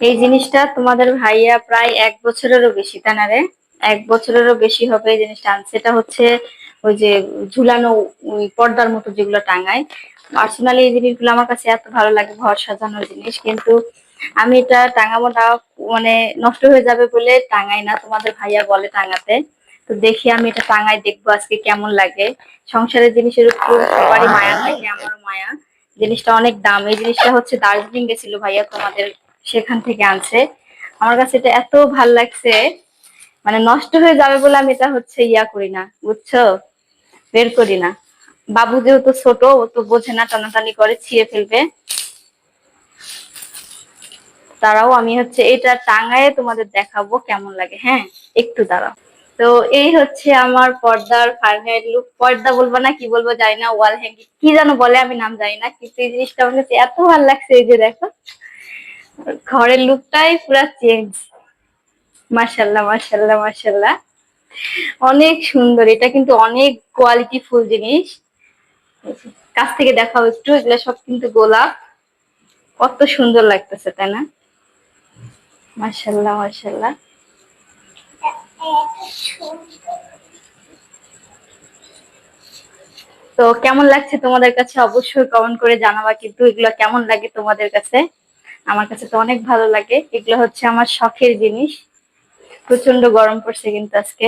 এই জিনিসটা তোমাদের ভাইয়া প্রায় 1 বছরেরও বেশি, তাই না রে? 1 বছরেরও বেশি হবে এই জিনিসটা আনছে। এটা হচ্ছে ওই যে ঝুলানো, ওই পর্দার মতো যেগুলো টাঙায়। পার্সোনালি এই জিনিসগুলো আমার কাছে এত ভালো লাগে, ঘর সাজানোর জিনিস। কিন্তু আমি এটা টাঙাবো না, মানে নষ্ট হয়ে যাবে বলে টাঙাই না। তোমাদের ভাইয়া বলে টাঙাতে, তো দেখি আমি এটা টাঙাই, দেখবো আজকে কেমন লাগে। সংসারের জিনিসের উপর সবারই মায়া থাকে, আমারও মায়া। জিনিসটা অনেক দাম। এই জিনিসটা হচ্ছে দার্জিলিং গেছিল ভাইয়া, তোমাদের সেখান থেকে আনছে। আমার কাছে এটা এত ভাল লাগছে, মানে নষ্ট হয়ে যাবে বলে আমি এটা হচ্ছে ইয়া করি না, বুঝছো, বের করি না। বাবু যেহেতু ছোট, ও তো বোঝে না, টানাটানি করে ছিঁড়ে ফেলবে। তারাও আমি হচ্ছে এটা টাঙায় তোমাদের দেখাবো কেমন লাগে। হ্যাঁ, একটু দাঁড়াও। তো এই হচ্ছে আমার পর্দার ফাইনাল লুক। পর্দা বলবো না কি বলবো জানি না, ওয়াল হ্যাঙ্গিং কি যেন বলে, আমি নাম জানি না, কিন্তু এই জিনিসটা আমার কাছে এত ভালো লাগছে। এই যে দেখো, ঘরের লুকটাই পুরা চেঞ্জ। মাশাল্লাহ মাশাল্লাহ মাশাল্লাহ, অনেক সুন্দর। এটা কিন্তু অনেক কোয়ালিটি ফুল জিনিস। কাছ থেকে দেখাও একটু, এগুলো সব কিন্তু গোলাপ। কত সুন্দর লাগতেছে, তাই না? মাশাল্লাহ মাশাল্লাহ। তো কেমন লাগছে তোমাদের কাছে অবশ্যই কমেন্ট করে জানাবা, কিন্তু এগুলো কেমন লাগে তোমাদের কাছে। আমার কাছে তো অনেক ভালো লাগে। এগুলো হচ্ছে আমার শখের জিনিস। প্রচন্ড গরম পড়ছে কিন্তু আজকে।